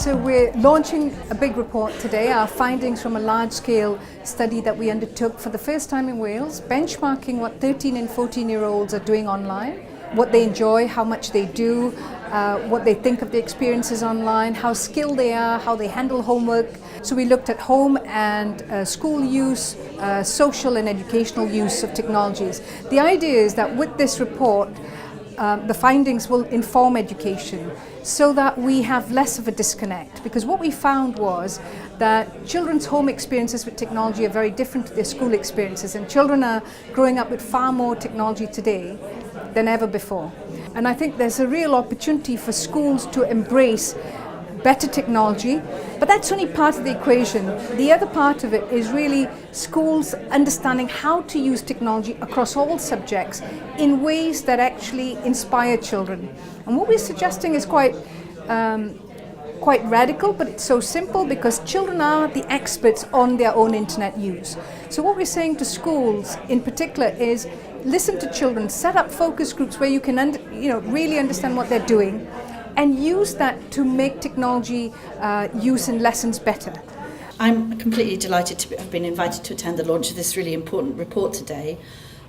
So we're launching a big report today, our findings from a large-scale study that we undertook for the first time in Wales, benchmarking what 13 and 14-year-olds are doing online, what they enjoy, how much they do, what they think of the experiences online, how skilled they are, how they handle homework. So we looked at home and school use, social and educational use of technologies. The idea is that with this report, the findings will inform education so that we have less of a disconnect, because what we found was that children's home experiences with technology are very different to their school experiences, and children are growing up with far more technology today than ever before. And I think there's a real opportunity for schools to embrace better technology, but that's only part of the equation. The other part of it is really schools understanding how to use technology across all subjects in ways that actually inspire children. And what we're suggesting is quite radical, but it's so simple because children are the experts on their own internet use. So what we're saying to schools in particular is listen to children, set up focus groups where you can really understand what they're doing, and use that to make technology use in lessons better. I'm completely delighted to have been invited to attend the launch of this really important report today,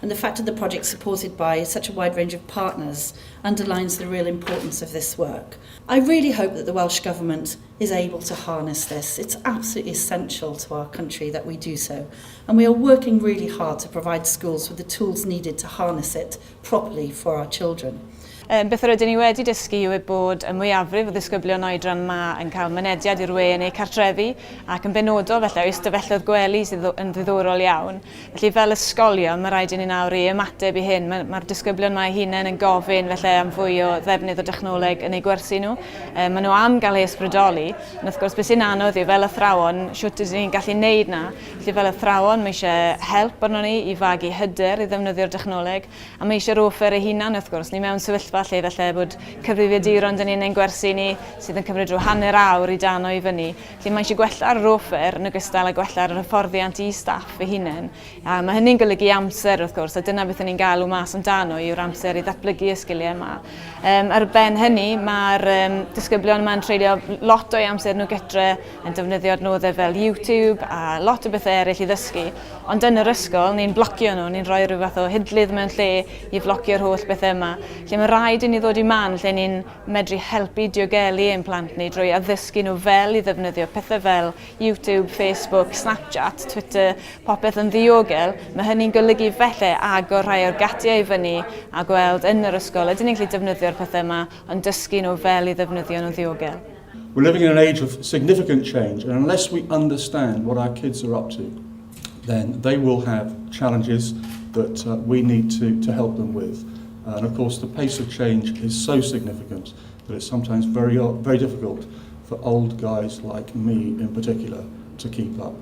and the fact that the project supported by such a wide range of partners underlines the real importance of this work. I really hope that the Welsh Government is able to harness this. It's absolutely essential to our country that we do so, and we are working really hard to provide schools with the tools needed to harness it properly for our children. Beth rydyn ni wedi dysgu yw bod y mwyafrif o ddisgyblion oedran yma yn cael mynediad i'r we yn eu cartrefi ac yn benodol felly o ystafelloedd gwely sydd yn ddiddorol iawn. Felly fel ysgolion mae rhaid i ni nawr i ymateb i hyn. Mae'r disgyblion yma eu hunain yn gofyn felly am fwy o ddefnydd o dechnoleg yn eu gwersi nhw. Maen nhw am gael eu ysbrydoli, ond wrth gwrs beth sy'n anodd yw fel athrawon, siwt ydyn ni'n gallu neud na. Felly fel athrawon mae eisiau help arno ni i fagu hyder i ddefnyddio'r dechnoleg, a mae eisiau'r offer eu hunain wrth gwrs. Ni mewn sefyllfa falle bod cyfrifiaduron dyn ni'n ein gwersi ni sydd yn cymryd rhyw hanner awr i dano i fyny. Felly mae eisiau gwella'r offer yn ogystal â gwella'r hyfforddiant i staff eu hunain. Mae hynny'n golygu amser wrth gwrs, a dyna beth ni'n galw mas amdano yw'r amser i ddatblygu y sgiliau yma. Ar ben hynny, mae'r disgyblion yma'n treulio lot o'i amser nhw gytre yn defnyddio adnoddau fel YouTube a lot o bethau eraill i ddysgu. Ond yn yr ysgol, ni'n blocio nhw, ni'n rhoi rhyw fath o hydlydd mewn lle i flocio'r holl bethau yma. Lle mae rhaid i ni ddod i man lle ni'n medru helpu diogelu ein plant ni drwy addysgu nhw fel i ddefnyddio pethau fel YouTube, Facebook, Snapchat, Twitter, popeth yn ddiogel. Mae hynny'n golygu felly agor rhai o'r gatiau i fyny a gweld yn yr ysgol ydyn ni'n gallu defnyddio'r pethau yma ond dysgu nhw fel i ddefnyddio nhw ddiogel. We're living in an age of significant change, and unless we understand what our kids are up to, then they will have challenges that we need to help them with. And of course the pace of change is so significant that it's sometimes very difficult for old guys like me in particular to keep up.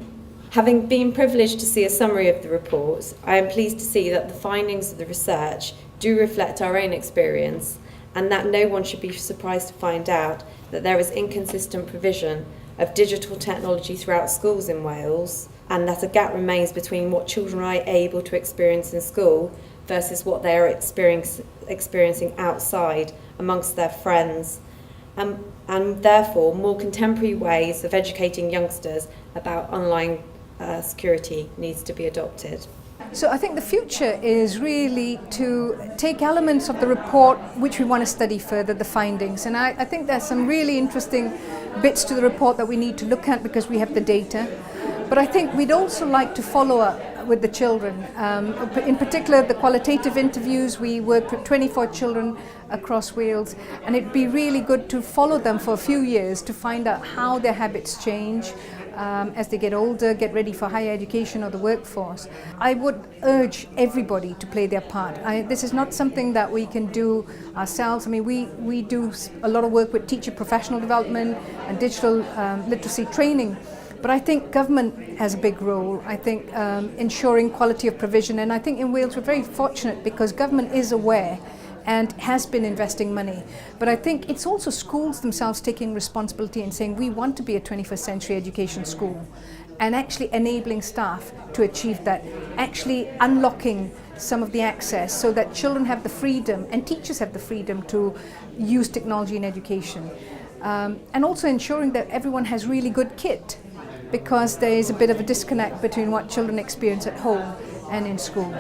Having been privileged to see a summary of the reports, I am pleased to see that the findings of the research do reflect our own experience, and that no one should be surprised to find out that there is inconsistent provision of digital technology throughout schools in Wales, and that a gap remains between what children are able to experience in school versus what they are experiencing outside amongst their friends, and therefore more contemporary ways of educating youngsters about online security needs to be adopted. So I think the future is really to take elements of the report which we want to study further, the findings, and I think there's some really interesting bits to the report that we need to look at because we have the data. But I think we'd also like to follow up with the children. In particular, the qualitative interviews, we worked with 24 children across Wales, and it'd be really good to follow them for a few years to find out how their habits change as they get older, get ready for higher education or the workforce. I would urge everybody to play their part. This is not something that we can do ourselves. I mean, we do a lot of work with teacher professional development and digital literacy training. But I think government has a big role. I think ensuring quality of provision, and I think in Wales we're very fortunate because government is aware and has been investing money. But I think it's also schools themselves taking responsibility and saying we want to be a 21st century education school, and actually enabling staff to achieve that, actually unlocking some of the access so that children have the freedom and teachers have the freedom to use technology in education. and also ensuring that everyone has really good kit, because there is a bit of a disconnect between what children experience at home and in school.